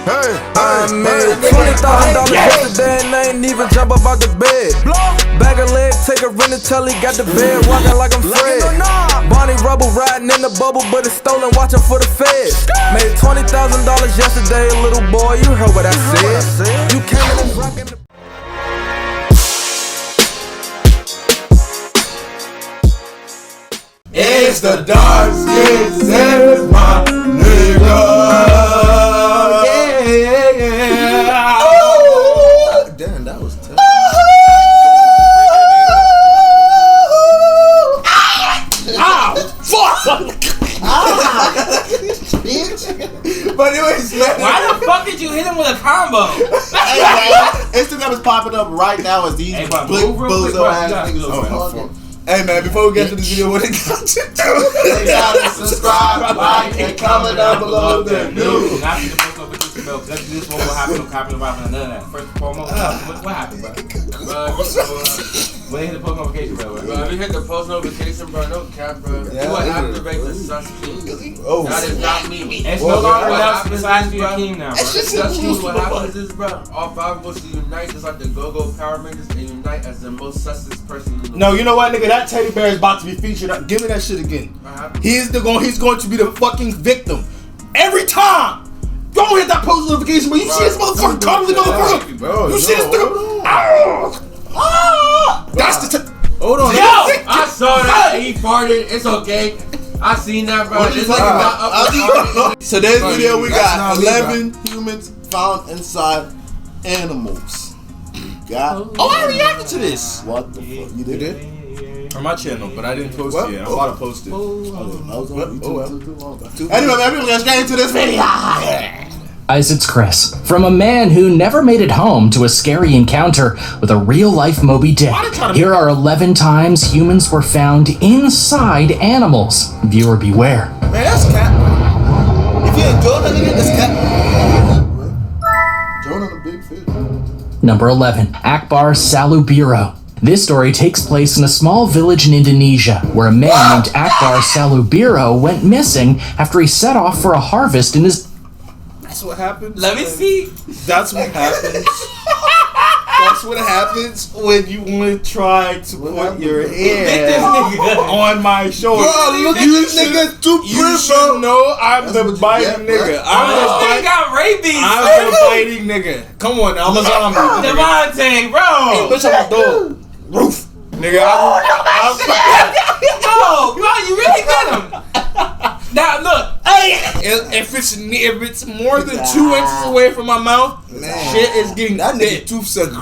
I made $20,000 yesterday and I ain't even jump up out the bed. Bag a leg, take a rent until he got the bed, walking like I'm Fred. Bonnie Rubble riding in the bubble, but it's stolen, watching for the feds. Made $20,000 yesterday, little boy, you heard what I said. You came in and rockin' the It's the dark skin Sarah's my nigga. Yeah. Oh, damn, that was tough. Fuck! Bitch. But anyways, man. Why the fuck did you hit him with a combo? Hey, man, Instagram is popping up right now as these bozo ass niggas. Hey man, before we get to this video, what they got to do? They gotta subscribe, like, and comment down below the news. This one will happen, no copy, none of that. First and foremost, what happened, bro? When they hit the post notification bell, bro. If you hit the post notification, bro, no cap, bro. Yeah, You would activate the sus key. Oh, that is not me. It's no longer else besides your team now, bro. Sus key, what happens is, bro, all five of us unite just like the Go-Go Power Rangers and unite as the most sussest person in the world. no, you know what, nigga? That teddy bear is about to be featured. Give me that shit again. He's going to be the fucking victim every time. Don't hit that post notification, but you see this motherfucker cuddling motherfucker. Bro, you see this through? That's the. Hold on. Yo, I saw that. He farted. It's okay. I seen that, bro. This nigga got up. Today's video, we got 11 humans found inside animals. Got. Oh, I reacted to this. What the fuck? You did it? On my channel, but I didn't post it yet. I'm about to post it. I was on YouTube too long. Anyway, man, we're gonna get straight into this video. Guys, it's Chris. From a man who never made it home to a scary encounter with a real-life Moby Dick, here are 11 times humans were found inside animals. Viewer beware. Man, that's cat. If you enjoy that nigga, that's cat. Jonah the big fish. Number 11. Akbar Salubiro. This story takes place in a small village in Indonesia, where a man named Akbar Salubiro went missing after he set off for a harvest in his... That's what happens. Let me see. That's what happens. That's what happens when you want to try to put your hand on my shoulder. Bro, look at this nigga too pretty, You should know I'm the biting nigga. I got rabies. I'm the biting nigga. Come on, I'm a zombie. Devontae, bro. Bitch, I'm a dog. Roof. Nigga, No, bro, you really got him. Now look, if it's more than 2 inches away from my mouth, shit is getting that nigga tooth sucker.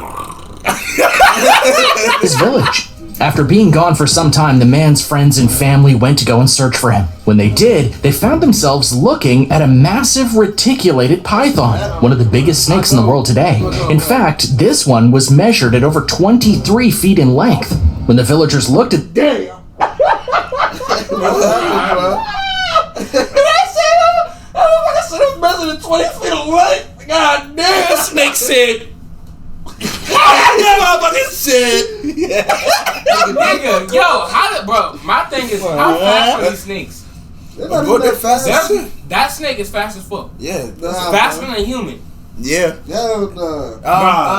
his village. After being gone for some time, the man's friends and family went to go and search for him. When they did, they found themselves looking at a massive reticulated python, one of the biggest snakes in the world today. In fact, this one was measured at over 23 feet in length. When the villagers looked at... Damn. That's better than 20 feet away. God damn, that snake said. nigga, yo, bro? My thing is, how fast are these snakes? They're not even that fast as shit. That snake is fast as fuck. Yeah. Faster than a human. Yeah.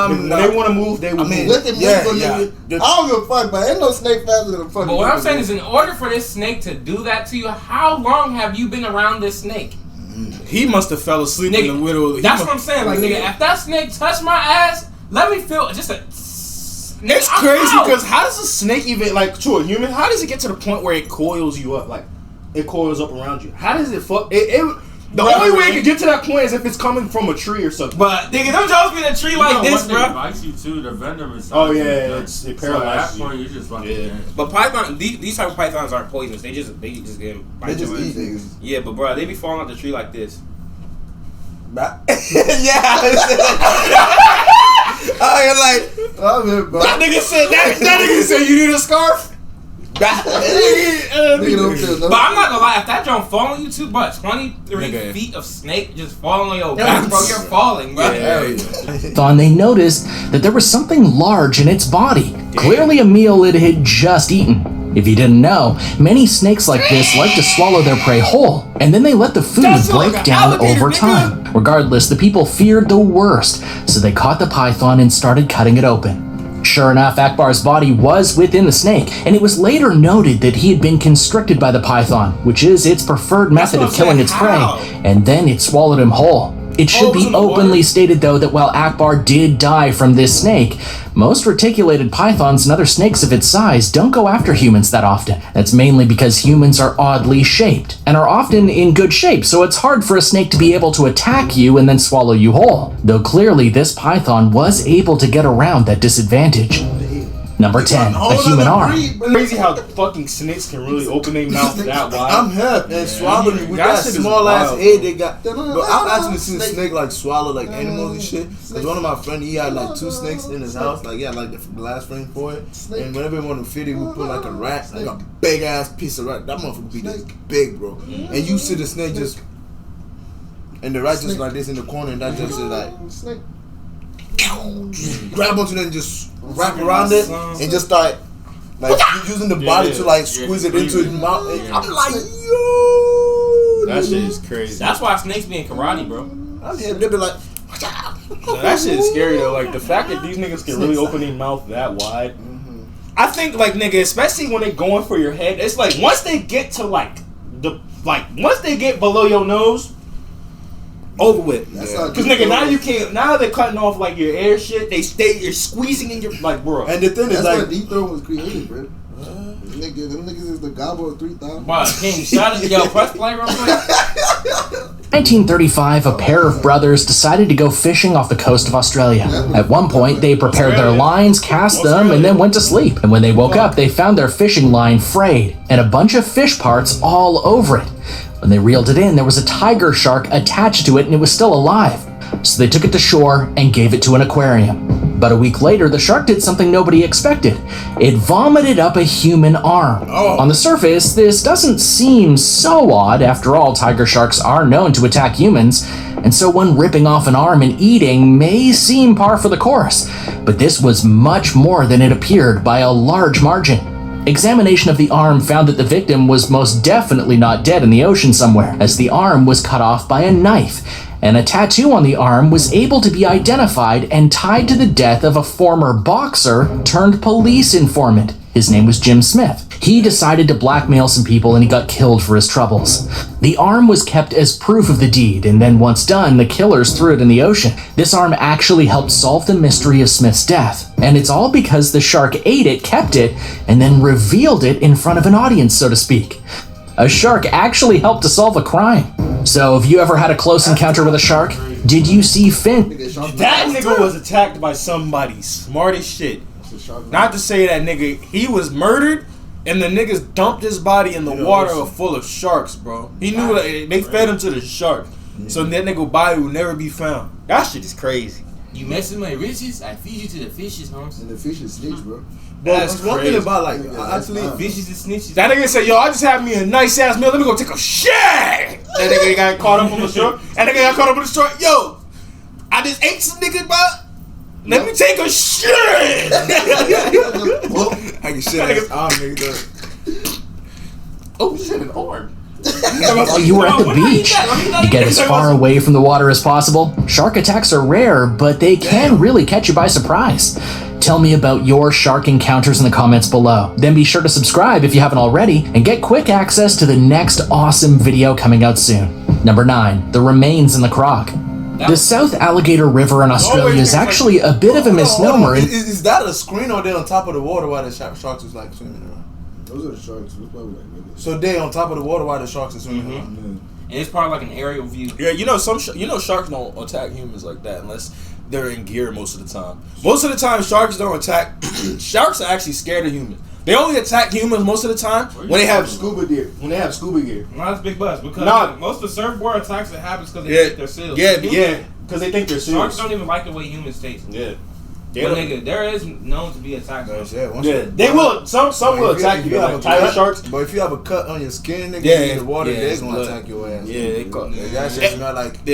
When they want to move, they will move. Look at me, nigga. I don't give a fuck, but ain't no snake faster than a fucking. But what I'm saying is, in order for this snake to do that to you, how long have you been around this snake? He must have fell asleep Nigga, in the middle. That's what I'm saying. Like, nigga, if that snake touched my ass, let me feel just a. Nigga, It's crazy because how does a snake even, like, to a human, how does it get to the point where it coils you up? Like, it coils up around you. How does it fuck? The only way it can get to that point is if it's coming from a tree or something. But, nigga, them jaws be in a tree like this, bro. It bites you too, the venom is. Oh, yeah, it paralyzes so at that you. point, you just fucking. But python, these type of pythons aren't poisonous. They just get bite. They just eat niggas. Yeah, but bro, they be falling off the tree like this. Yeah. That nigga said you need a scarf? But I'm not gonna lie, if that jump fall on you too, but 23 feet of snake just falling on your back, bro, you're falling, bro. Python, they noticed that there was something large in its body, clearly a meal it had just eaten. If you didn't know, many snakes like this like to swallow their prey whole, and then they let the food break down over time. Regardless, the people feared the worst, so they caught the python and started cutting it open. Sure enough, Akbar's body was within the snake, and it was later noted that he had been constricted by the python, which is its preferred method of killing its prey, and then it swallowed him whole. It should be openly stated, though, that while Akbar did die from this snake, most reticulated pythons and other snakes of its size don't go after humans that often. That's mainly because humans are oddly shaped, and are often in good shape, so it's hard for a snake to be able to attack you and then swallow you whole. Though clearly this python was able to get around that disadvantage. Number 10, a human arm. Crazy how fucking snakes can really open their mouth that wide. I'm hip and swallow you with that small ass head they got. Bro, I've actually seen a snake like swallow like animals and shit. Cause one of my friends, he had like 2 snakes in his house. Like he had like the glass frame for it. And whenever we want to fit it, we put like a rat, like a big ass piece of rat. That motherfucker be this big, bro. And you see the snake just, and the rat just like this in the corner, and that just is like. Grab onto it and just wrap around it and just start like using the body to like squeeze it into his mouth. And I'm like, yo, that shit is crazy. That's why snakes be in karate, bro. I'm here, they be like, that shit is scary though. Like the fact that these niggas can really open their mouth that wide. I think like nigga, especially when they going for your head, it's like once they get to once they get below your nose. Over with. Because nigga, now they're cutting off like your air shit. You're squeezing in your like, bro. And the thing is like, why deep throat was created, bro. Them niggas is the gobble of 3,000. Wow, can you shout it? Yo, press play real quick. 1935, a pair of brothers decided to go fishing off the coast of Australia. At one point, they prepared their lines, cast them, and then went to sleep. And when they woke up, they found their fishing line frayed and a bunch of fish parts all over it. When they reeled it in, there was a tiger shark attached to it and it was still alive. So they took it to shore and gave it to an aquarium. But a week later, the shark did something nobody expected. It vomited up a human arm. On the surface, this doesn't seem so odd. After all, tiger sharks are known to attack humans, and so one ripping off an arm and eating may seem par for the course. But this was much more than it appeared by a large margin. Examination of the arm found that the victim was most definitely not dead in the ocean somewhere, as the arm was cut off by a knife, and a tattoo on the arm was able to be identified and tied to the death of a former boxer turned police informant. His name was Jim Smith. He decided to blackmail some people and he got killed for his troubles. The arm was kept as proof of the deed, and then once done, the killers threw it in the ocean. This arm actually helped solve the mystery of Smith's death, and it's all because the shark ate it, kept it, and then revealed it in front of an audience, so to speak. A shark actually helped to solve a crime. So, have you ever had a close encounter with a shark? Did you see Finn? That nigga was attacked by somebody smart as shit. Not to say that nigga, he was murdered, and the niggas dumped his body in the water full of sharks, bro. He knew that they fed him to the shark, so that nigga body will never be found. That shit is crazy. You messing with my riches? I feed you to the fishes, Holmes. And the fish is snakes, bro. that's one thing about like actually Fishes and snitches. That nigga said, yo, I just had me a nice ass meal. Let me go take a shit. That nigga got caught up on the shore. That nigga got caught up on the shore. Yo, I just ate some nigga, bro. Let me take a shit. I can shit ass arm, nigga. Oh shit, an arm. While you were at the beach, you get as far away from the water as possible. Shark attacks are rare, but they can really catch you by surprise. Tell me about your shark encounters in the comments below. Then be sure to subscribe if you haven't already, and get quick access to the next awesome video coming out soon. Number 9, the remains in the croc. The South Alligator River in Australia is actually a bit of a misnomer. Is that a screen or they on top of the water while the sharks was like swimming around? Those are the sharks. Those probably like niggas. So they on top of the water while the sharks are swimming around. And it's probably like an aerial view. Yeah, you know sharks don't attack humans like that unless they're in gear most of the time. Most of the time, sharks don't attack. Sharks are actually scared of humans. They only attack humans most of the time when they have scuba gear. When they have scuba gear. No, that's big buzz because most of the surfboard attacks that happens because they think they're seals. Yeah, because they think they're seals. Sharks don't even like the way humans taste. Yeah. But nigga, there is known to be attacks. They will. Some will attack you. Like tiger sharks. But if you have a cut on your skin, nigga, in the water, they're gonna attack your ass. Yeah, they call. That shit smell like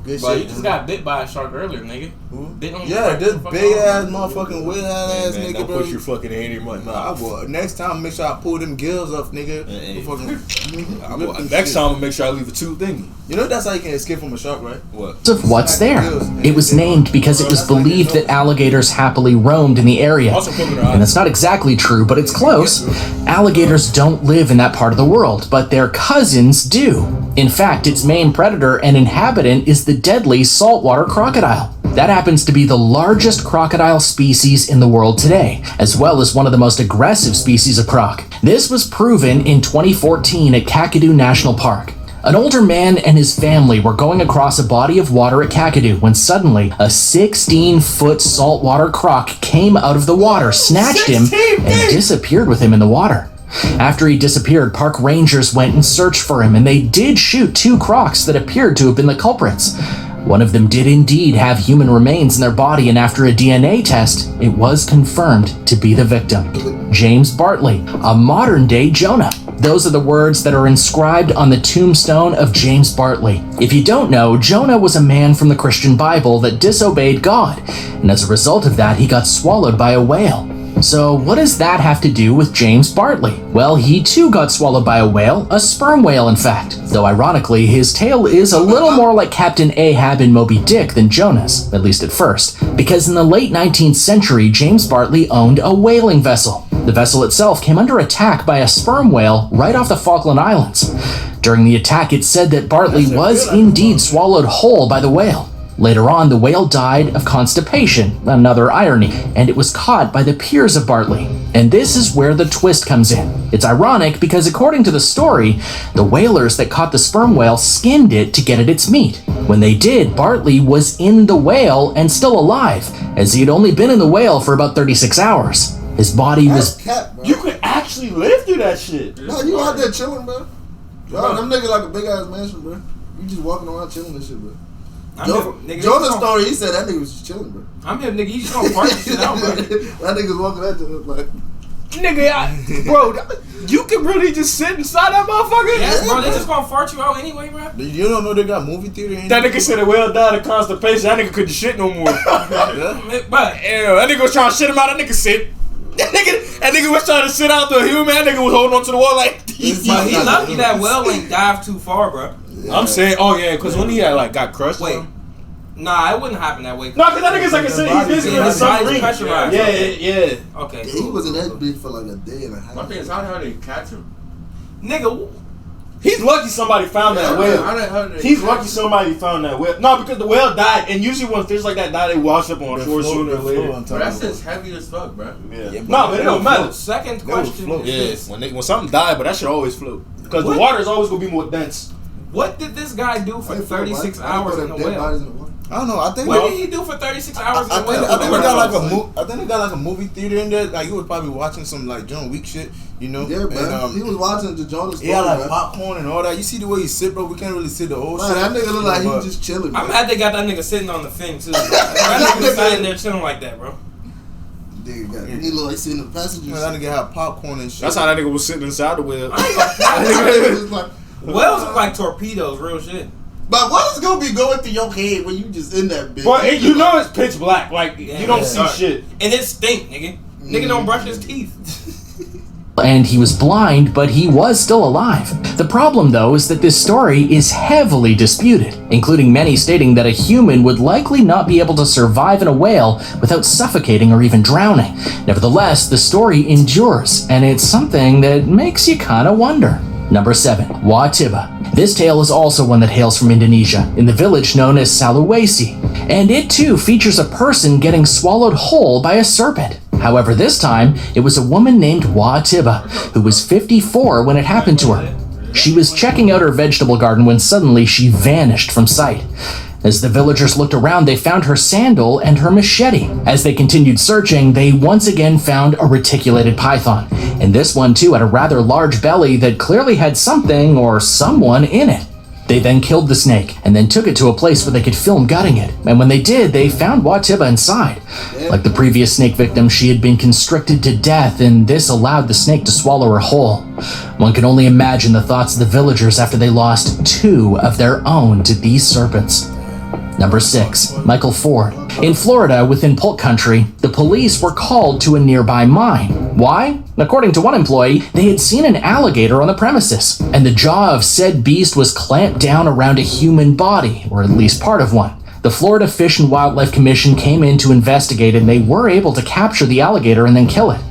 Good But shit. you just got bit by a shark earlier, nigga. Bit on your Yeah, fucking this fucking big ass arm. motherfucking whale ass Man, nigga, don't bro. put your fucking hand in my Nah, I will. Next time, make sure I pull them gills up, nigga. Hey. Fucking Next time, I'll make sure I leave a tube thingy. You know that's how you can escape from a shark, right? What? Of what's there. It was named because it was believed that alligators happily roamed in the area. Also put in her And eyes. that's not exactly true, but it's close. Alligators don't live in that part of the world, but their cousins do. In fact, its main predator and inhabitant is the deadly saltwater crocodile. That happens to be the largest crocodile species in the world today, as well as one of the most aggressive species of croc. This was proven in 2014 at Kakadu National Park. An older man and his family were going across a body of water at Kakadu when suddenly a 16-foot saltwater croc came out of the water, snatched him, and disappeared with him in the water. After he disappeared, park rangers went and searched for him, and they did shoot 2 crocs that appeared to have been the culprits. One of them did indeed have human remains in their body, and after a DNA test, it was confirmed to be the victim, James Bartley, a modern-day Jonah. Those are the words that are inscribed on the tombstone of James Bartley. If you don't know, Jonah was a man from the Christian Bible that disobeyed God, and as a result of that, he got swallowed by a whale. So what does that have to do with James Bartley? Well, he too got swallowed by a whale, a sperm whale in fact. Though ironically, his tail is a little more like Captain Ahab in Moby Dick than Jonah's, at least at first. Because in the late 19th century, James Bartley owned a whaling vessel. The vessel itself came under attack by a sperm whale right off the Falkland Islands. During the attack, it's said that Bartley was indeed swallowed whole by the whale. Later on, the whale died of constipation, another irony, and it was caught by the peers of Bartley. And this is where the twist comes in. It's ironic because according to the story, the whalers that caught the sperm whale skinned it to get at its meat. When they did, Bartley was in the whale and still alive, as he had only been in the whale for about 36 hours. His body That's was... cap, bro. You could actually live through that shit. No, you out there chilling, bro. Yo, them niggas like a big ass mansion, bro. You just walking around chilling and shit, bro. Jonah's story, he said that nigga was just chilling, bro. I'm him, nigga. You just gonna fart shit out, bro. That nigga's walking that shit like. Nigga, bro, you can really just sit inside that motherfucker? Yes, bro. They just gonna fart you out anyway, bro. You don't know they got movie theater in That nigga said a whale died of constipation. That nigga couldn't shit no more. But That nigga was trying to shit him out. That nigga sit. That nigga was trying to sit out the human. That nigga was holding on to the wall like. he lucky that well ain't dive too far, bro. I'm saying, oh yeah, because when he had got crushed. Wait. Nah, it wouldn't happen that way. No, because that nigga's like he's basically in a submarine. Pressurized. Yeah. Okay. Yeah, he was in that bitch for like a day and a half. My thing is, how they catch him? Nigga, He's lucky somebody found that whale. How they He's catch lucky him? somebody found that whale. No, because the whale died, and usually when fish like that die, they wash up on shore sooner or later. But that shit's heavy as fuck, bro. Yeah. No, but it don't matter. second question is Yeah, this. when something died, but that shit always float. Because the water is always gonna be more dense. What did this guy do for 36 hours in the whale? I don't know. I think. What did he do for 36 hours in the whale? I think they got like a movie theater in there. Like he was probably watching some like John Wick shit, you know. Yeah, bro. He was watching the Jonas story. Yeah, like bro. popcorn and all that. You see the way he sit, bro. We can't really see the whole Man, shit. that nigga look like he But- was just chilling, bro. I'm glad they got that nigga sitting on the thing too. That nigga sitting there chilling like that, bro. Nigga got, he look like sitting in the passengers. Man, that nigga had popcorn and shit. That's how that nigga was sitting inside the whale. Whales look like torpedoes, real shit. But what is gonna be going through your head when you just in that bitch? But you know it's pitch black. Like you don't see shit. And it stink, nigga. Nigga don't brush his teeth. And he was blind, but he was still alive. The problem, though, is that this story is heavily disputed, including many stating that a human would likely not be able to survive in a whale without suffocating or even drowning. Nevertheless, the story endures, and it's something that makes you kinda wonder. Number 7. Watiba. This tale is also one that hails from Indonesia, in the village known as Sulawesi, and it too features a person getting swallowed whole by a serpent. However, this time, it was a woman named Watiba, who was 54 when it happened to her. She was checking out her vegetable garden when suddenly she vanished from sight. As the villagers looked around, they found her sandal and her machete. As they continued searching, they once again found a reticulated python. And this one too had a rather large belly that clearly had something or someone in it. They then killed the snake and then took it to a place where they could film gutting it. And when they did, they found Watiba inside. Like the previous snake victim, she had been constricted to death, and this allowed the snake to swallow her whole. One can only imagine the thoughts of the villagers after they lost 2 of their own to these serpents. Number 6. Michael Ford. In Florida, within Polk Country, the police were called to a nearby mine. Why? According to one employee, they had seen an alligator on the premises, and the jaw of said beast was clamped down around a human body, or at least part of one. The Florida Fish and Wildlife Commission came in to investigate, and they were able to capture the alligator and then kill it.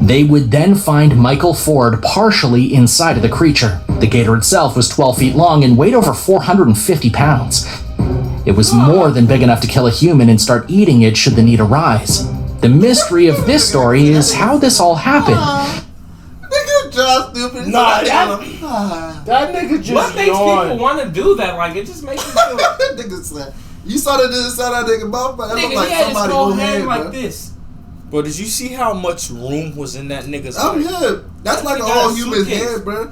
They would then find Michael Ford partially inside of the creature. The gator itself was 12 feet long and weighed over 450 pounds. It was more than big enough to kill a human and start eating it should the need arise. The mystery of this story is how this all happened. Nah, that nigga just what makes people want to do that? Like, it just makes you feel Nigga, you saw that nigga inside that nigga mouth, but it looked like he had his somebody whole who hand had, like bro. this. Bro, did you see how much room was in that nigga's Oh head? yeah, that's like a whole human head, bro.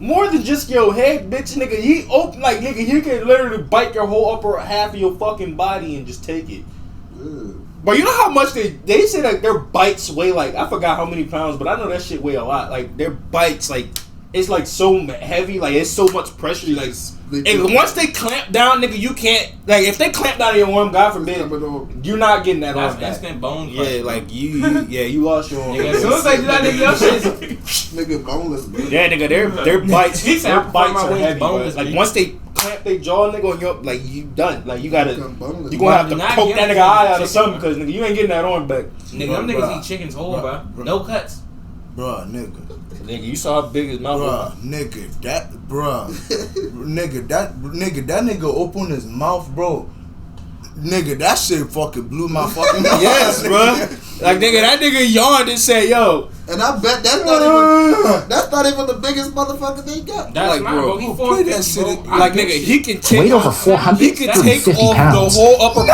More than just your head, bitch, nigga. He open like nigga. He can literally bite your whole upper half of your fucking body and just take it. But you know how much they say like their bites weigh like I forgot how many pounds, but I know that shit weigh a lot. Like their bites like it's like so heavy, like it's so much pressure. Like and once they clamp down, nigga, you can't like if they clamp down your arm, God forbid, you're not getting that arm back. Instant bone. Yeah, like you lost your arm. As soon as they do that, nigga, your shit. Nigga boneless, bro. Yeah, nigga, their bites, their bites are heavy. Boneless, like once they clamp their jaw, nigga, on your like you done. Like you gonna have to poke that nigga eye out or something because nigga you ain't getting that arm back. Nigga, them niggas eat chickens whole, bro. No cuts. Bruh, nigga. Nigga, you saw how big his mouth was. Nigga, that nigga opened his mouth, bro. Nigga, that shit fucking blew my fucking mind. Yes, bro. Like nigga, that nigga yawned and said, "Yo." And I bet that's not even the biggest motherfucker they got. That's like, not, bro. He fought that shit. Like nigga, he can take. Weighed over 450 pounds. The whole upper.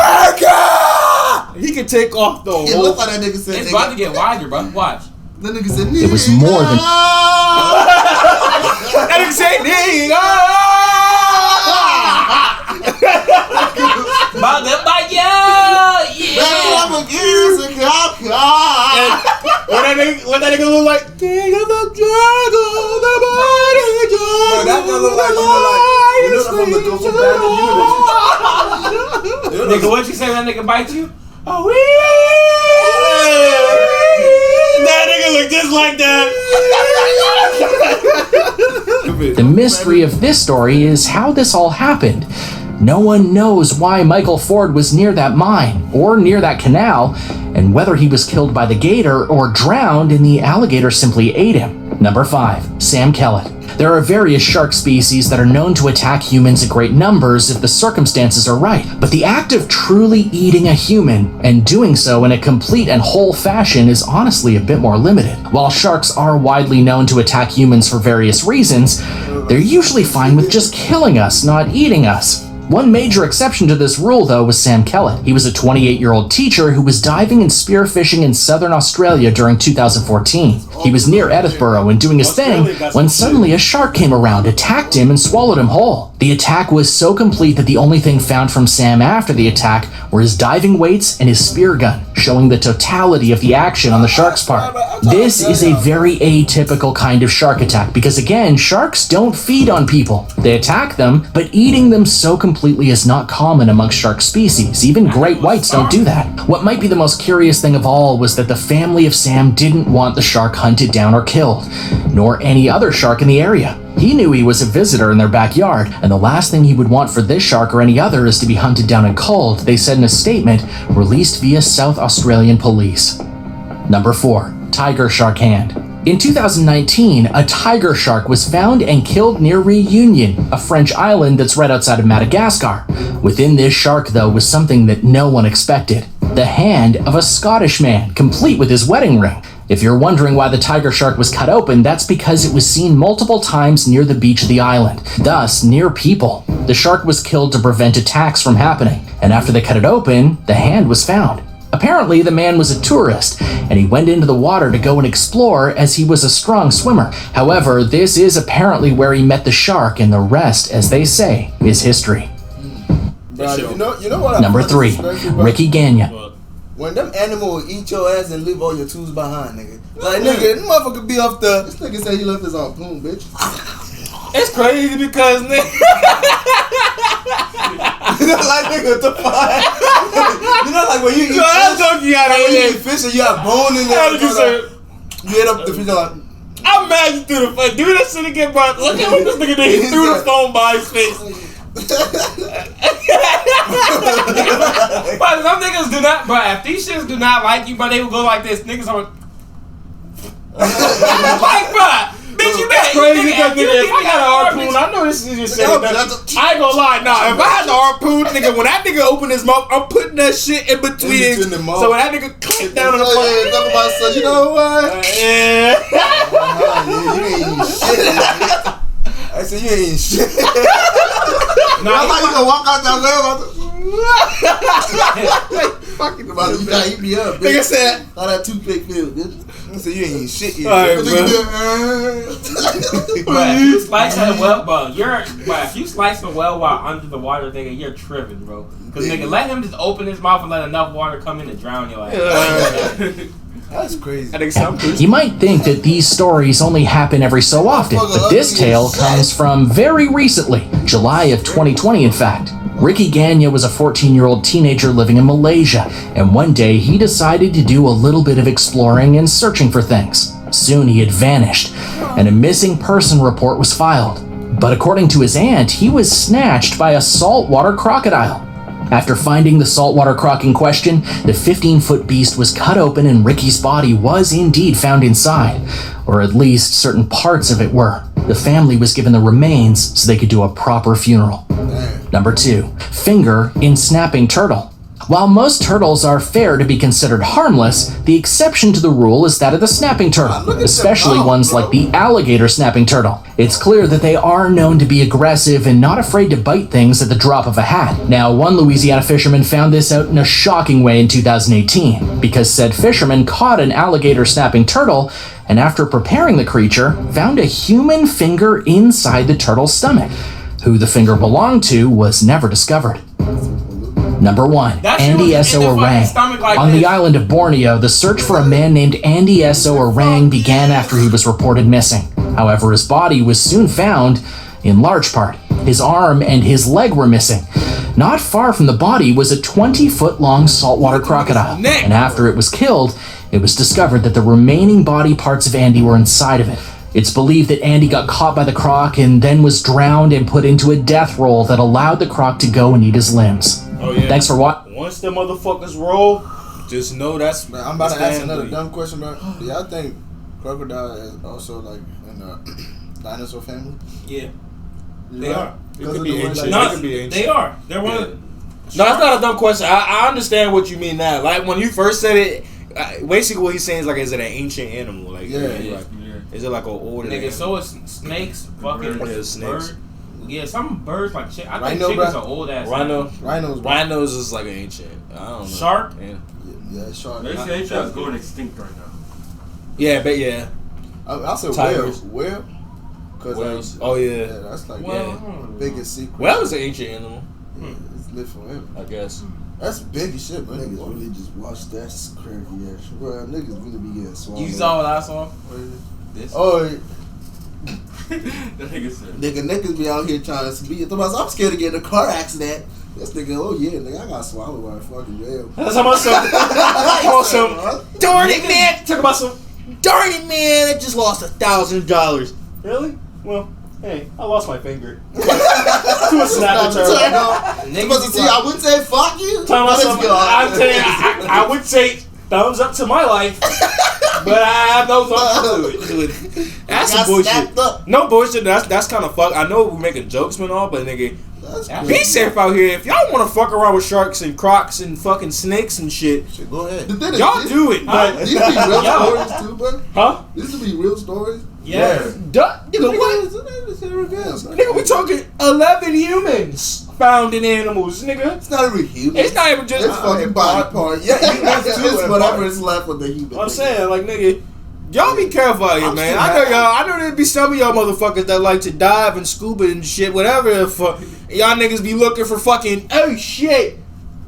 He can take off the whole. It looked like that nigga said. It's about to get wider, bro. Watch. That nigga said. It was more than. That nigga said, "Nigga." About to bite ya, yeah. What that nigga look like? King of the jungle, the mighty jungle. That nigga look like you know from the Ghost of Bad Nigga, what you say when that nigga bite you? Oh, that nigga look just like that. The mystery of this story is how this all happened. No one knows why Michael Ford was near that mine or near that canal, and whether he was killed by the gator or drowned and the alligator simply ate him. Number 5. Sam Kellett. There are various shark species that are known to attack humans in great numbers if the circumstances are right, but the act of truly eating a human and doing so in a complete and whole fashion is honestly a bit more limited. While sharks are widely known to attack humans for various reasons, they're usually fine with just killing us, not eating us. One major exception to this rule, though, was Sam Kellett. He was a 28-year-old teacher who was diving and spearfishing in southern Australia during 2014. He was near Edinburgh and doing his thing when suddenly a shark came around, attacked him, and swallowed him whole. The attack was so complete that the only thing found from Sam after the attack were his diving weights and his spear gun, showing the totality of the action on the shark's part. This is a very atypical kind of shark attack because, again, sharks don't feed on people. They attack them, but eating them so completely is not common amongst shark species. Even great whites don't do that. What might be the most curious thing of all was that the family of Sam didn't want the shark hunted down or killed, nor any other shark in the area. He knew he was a visitor in their backyard, and the last thing he would want for this shark or any other is to be hunted down and culled, they said in a statement released via South Australian police. Number 4. Tiger shark hand. In 2019, a tiger shark was found and killed near Reunion, a French island that's right outside of Madagascar. Within this shark, though, was something that no one expected. The hand of a Scottish man, complete with his wedding ring. If you're wondering why the tiger shark was cut open, that's because it was seen multiple times near the beach of the island, thus near people. The shark was killed to prevent attacks from happening, and after they cut it open, the hand was found. Apparently, the man was a tourist, and he went into the water to go and explore as he was a strong swimmer. However, this is apparently where he met the shark, and the rest, as they say, is history. Bro, you know what? Number 3, Ricky Gagnon. When them animals eat your ass and leave all your tools behind, nigga. Like, nigga, this motherfucker be off the... This nigga said he left his harpoon, bitch. It's crazy because, nigga. like nigga, what the fuck? You know, like when you eat No, that's fish, you out like of when you here. eat fish and you have bone in How did you say? there. You hit up the fish like. I'm mad you threw the phone. Do that shit again, bro. Look at what this nigga did. He threw the phone by his face. But some niggas do not, bro. If these shits do not like you, bro, they will go like this. Niggas are like, bro. Bitch, you got Crazy because nigga, if I got a harpoon, I know this is just saying that. I ain't gonna lie, nah. If I had the harpoon, nigga, when that nigga open his mouth, I'm putting that shit in between. So when that nigga clamp down on the phone, talk about son, you know what? yeah. You ain't eating shit. I said you ain't eating shit. Nah, I thought you gonna walk out that way. Fucking about you gotta eat me up, bitch. Nigga said, how that toothpick feel, bitch. I said you ain't eating shit yet. Alright, But if you slice a well, bro, if you slice a well while under the water, nigga, you're tripping, bro. Cause nigga, let him just open his mouth and let enough water come in and drown your ass. That's crazy. I think something. You might think that these stories only happen every so often, but this tale comes from very recently, July of 2020 in fact. Ricky Ganya was a 14-year-old teenager living in Malaysia, and one day he decided to do a little bit of exploring and searching for things. Soon he had vanished, and a missing person report was filed. But according to his aunt, he was snatched by a saltwater crocodile. After finding the saltwater croc in question, the 15-foot beast was cut open and Ricky's body was indeed found inside, or at least certain parts of it were. The family was given the remains so they could do a proper funeral. Number 2, finger in snapping turtle. While most turtles are fair to be considered harmless, the exception to the rule is that of the snapping turtle, especially ones like the alligator snapping turtle. It's clear that they are known to be aggressive and not afraid to bite things at the drop of a hat. Now, one Louisiana fisherman found this out in a shocking way in 2018, because said fisherman caught an alligator snapping turtle and after preparing the creature, found a human finger inside the turtle's stomach. Who the finger belonged to was never discovered. Number 1, Andy S.O. Orang. On the island of Borneo, the search for a man named Andy S.O. Orang began after he was reported missing. However, his body was soon found, in large part. His arm and his leg were missing. Not far from the body was a 20-foot-long saltwater crocodile, and after it was killed, it was discovered that the remaining body parts of Andy were inside of it. It's believed that Andy got caught by the croc and then was drowned and put into a death roll that allowed the croc to go and eat his limbs. Oh, yeah. Thanks for watching. Once the motherfuckers roll, just know that's. Man, I'm about to ask another dumb question, bro. Do y'all think crocodile is also like in the dinosaur family? Yeah. They are. It could of be the way, ancient. like- It could be ancient. They are. They're one of the. No, that's not a dumb question. I understand what you mean now. Like when you first said it, basically what he's saying is like, is it an ancient animal? Like, Yeah. like, is it like an older Nigga, animal? so it's snakes, fucking Yeah, snakes. bird. Yeah, some birds like I think Rhino, chickens bro. are old ass. Rhino. Rhinos, bro. Rhinos is like an ancient. I don't know. Shark. Yeah, Yeah, shark. They say that's going extinct right now. yeah, but yeah. I said Tigers. whale. Cause Whales. like, Oh yeah. that's like Well, the biggest secret. Well, it's an ancient animal, It's lived forever. I guess. That's big as shit, man. Niggas really just watch that crazy ass shit. Bro, niggas really be getting swallowed. You saw what I saw? What is it? This. Oh, That nigga said. niggas be out here trying to be. I'm scared to get in a car accident. This nigga, oh yeah, nigga, I got swallowed by a fucking whale. That's about some. Darn it, man! Talk about some. Darn it, man! I just lost $1,000. Really? Well, hey, I lost my finger to a snapping turtle. I wouldn't say fuck you. Talking about some. I'm telling you, I would say thumbs up to my life, but I have no thumbs to it. That's some bullshit. No bullshit. That's kind of fuck. I know we're making jokes and all, but nigga, be safe out here. If y'all want to fuck around with sharks and crocs and fucking snakes and shit, Go ahead. y'all do it. But These be real stories too, bro. huh? These would be real stories. Yeah. Nigga, what? Nigga, we talking 11 humans found in animals, nigga. It's not even human. It's not even just. It's fucking body parts. Yeah, humans too. It's whatever is left of the human. I'm saying, like, nigga, y'all be careful out here, I'm man. still I know there be some of y'all motherfuckers that like to dive and scuba and shit, whatever. If y'all niggas be looking for fucking, oh shit,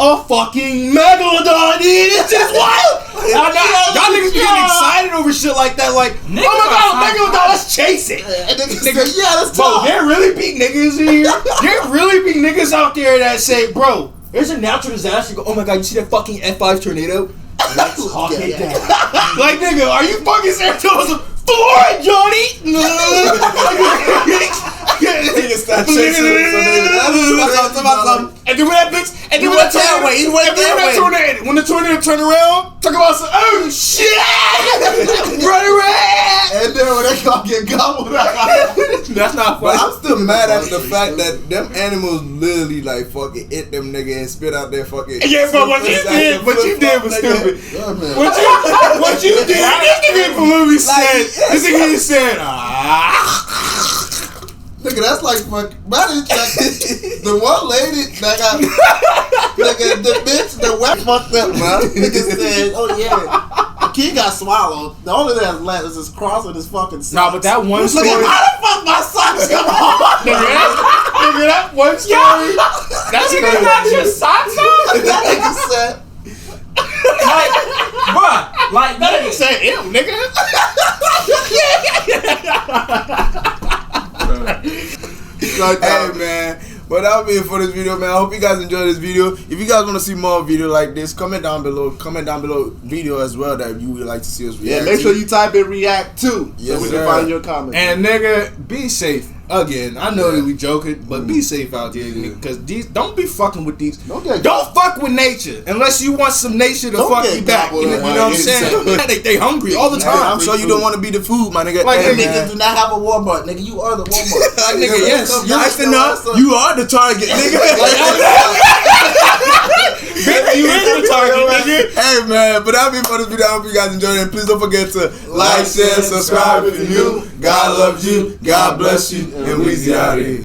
a fucking megalodon, dude. It's just wild. Y'all niggas be getting excited over shit like that. Like, oh my god, a megalodon, let's chase it. And niggas say, yeah, let's Bro, talk. there really be niggas in here. There really be niggas out there that say, bro, there's a natural disaster. You go, oh my god, you see that fucking F5 tornado? Let's talk it down. Like, nigga, are you fucking serious? Florida, Johnny! Niggas start chasing And then when that bitch, and then when that tornado, when the tornado turn around, talk about some, oh shit! Run around! And then when they gonna get gobbled out. That's not But funny. I'm still mad at the fact that them animals literally like fucking hit them nigga and spit out their fucking. Yeah, but what you did was stupid. Yeah, man. What you did? This nigga from movie said. This nigga said, Nigga, that's like fuck. The one lady that got nigga, the bitch that wet fucked up, bro. Nigga said, oh yeah. The kid got swallowed. The only thing that's left is his cross and his fucking socks. Nah, but that one story. Nigga, how the fuck my socks come on? Nigga, that one story. That's You didn't have your socks on? That nigga said. Like, bruh, like, That nigga said, ew, nigga. Hey man, but that'll be it for this video, man. I hope you guys enjoyed this video. If you guys want to see more video like this, comment down below video as well that you would like to see us react. Yeah, make sure you type in react too, Yes, so we sir. can find your comments. And nigga, be safe. Again, I know that we joking, but be safe out there, nigga. Cause these, don't be fucking with these. Don't fuck with nature unless you want some nature to Don't fuck get you back. You know what I'm saying? they hungry all the Hey, time. I'm sure you don't want to be the food, my nigga. Like, Hey, Niggas man. do not have a Walmart, nigga. You are the Walmart. Like, nigga, yes, Come you're back, acting though, up. son. You are the target, nigga. You is the target, nigga. Hey man, but that'll be it for this video. I hope you guys enjoyed it. And please don't forget to like, share, subscribe if you're new. God loves you, God bless you, and weezy out here.